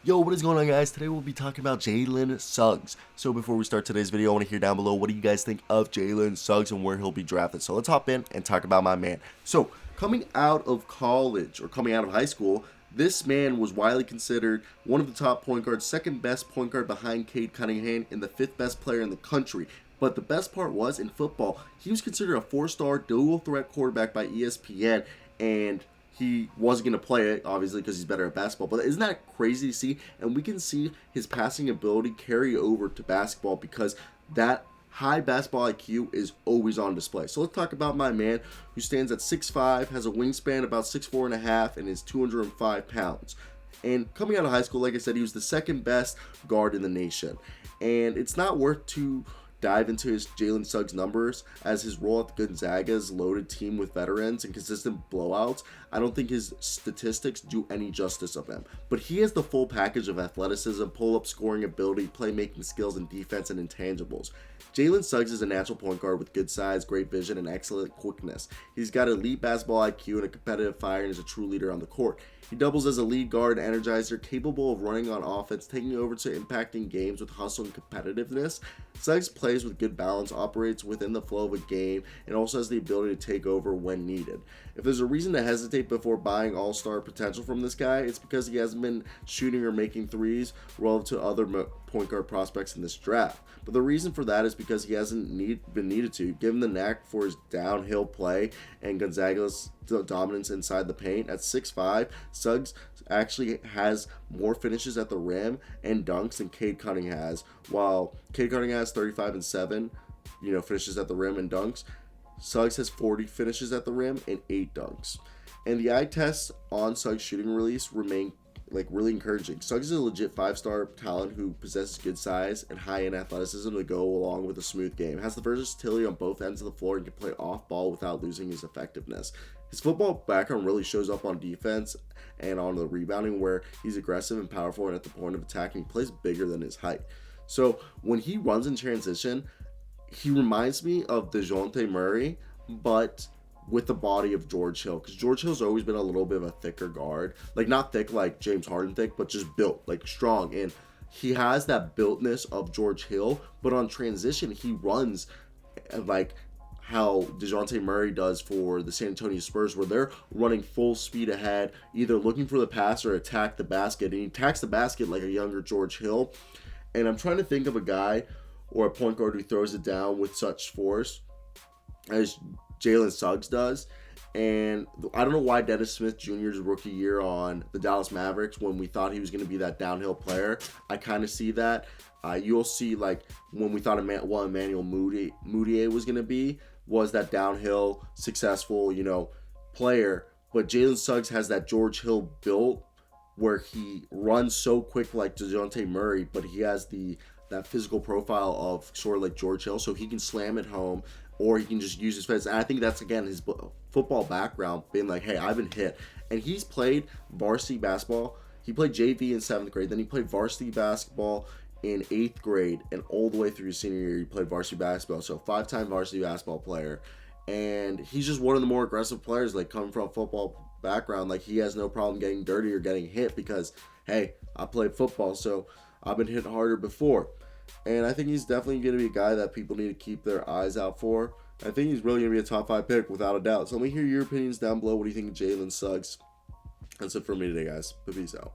Yo, what is going on, guys? Today we'll be talking about Jalen Suggs. So before we start today's video, I want to hear down below, what do you guys think of Jalen Suggs and where he'll be drafted? So let's hop in and talk about my man. So coming out of college, or coming out of high school, this man was widely considered one of the top point guards, second best point guard behind Cade Cunningham, and the fifth best player in the country. But the best part was, in football, he was considered a four-star dual threat quarterback by ESPN, and he wasn't going to play it, obviously, because he's better at basketball. But isn't that crazy to see? And we can see his passing ability carry over to basketball because that high basketball IQ is always on display. So let's talk about my man who stands at 6'5", has a wingspan about 6'4.5", and is 205 pounds. And coming out of high school, like I said, he was the second best guard in the nation. And it's not worth to dive into his Jalen Suggs numbers, as his role at Gonzaga's loaded team with veterans and consistent blowouts. I don't think his statistics do any justice of him. But he has the full package of athleticism, pull-up scoring ability, playmaking skills, and defense and intangibles. Jalen Suggs is a natural point guard with good size, great vision, and excellent quickness. He's got elite basketball IQ and a competitive fire, and is a true leader on the court. He doubles as a lead guard and energizer, capable of running on offense, taking over to impacting games with hustle and competitiveness. Suggs plays with good balance, operates within the flow of a game, and also has the ability to take over when needed. If there's a reason to hesitate before buying all-star potential from this guy, it's because he hasn't been shooting or making threes relative to other point guard prospects in this draft. But the reason for that is because he hasn't been needed to, given the knack for his downhill play and Gonzaga's dominance inside the paint. At 6'5", Suggs actually has more finishes at the rim and dunks than Cade Cunningham has. While Cade Cunningham has 35 and 7, finishes at the rim and dunks, Suggs has 40 finishes at the rim and 8 dunks. And the eye tests on Suggs' shooting release remain really encouraging. Suggs is a legit 5-star talent who possesses good size and high-end athleticism to go along with a smooth game. Has the versatility on both ends of the floor and can play off ball without losing his effectiveness. His football background really shows up on defense and on the rebounding, where he's aggressive and powerful, and at the point of attacking, plays bigger than his height. So when he runs in transition, he reminds me of DeJounte Murray, but with the body of George Hill, because George Hill's always been a little bit of a thicker guard, like not thick like James Harden thick, but just built, like strong, and he has that builtness of George Hill, but on transition he runs like how DeJounte Murray does for the San Antonio Spurs, where they're running full speed ahead, either looking for the pass or attack the basket, and he attacks the basket like a younger George Hill. And I'm trying to think of a guy or a point guard who throws it down with such force as Jalen Suggs does. And I don't know why Dennis Smith Jr.'s rookie year on the Dallas Mavericks, when we thought he was going to be that downhill player, I kind of see that. You'll see, like, when we thought what Emmanuel Mudiay was going to be, was that downhill, successful, player. But Jalen Suggs has that George Hill built, where he runs so quick like DeJounte Murray, but he has that physical profile of sort of like George Hill, so he can slam it home, or he can just use his fence. And I think that's, again, his football background, being like, hey, I've been hit. And he's played varsity basketball. He played JV in 7th grade. Then he played varsity basketball in 8th grade. And all the way through his senior year, he played varsity basketball. So 5-time varsity basketball player. And he's just one of the more aggressive players, like, coming from a football background. Like, he has no problem getting dirty or getting hit because, hey, I played football, so I've been hit harder before. And I think he's definitely going to be a guy that people need to keep their eyes out for. I think he's really going to be a top 5 pick without a doubt. So let me hear your opinions down below. What do you think of Jalen Suggs? That's it for me today, guys. Peace out.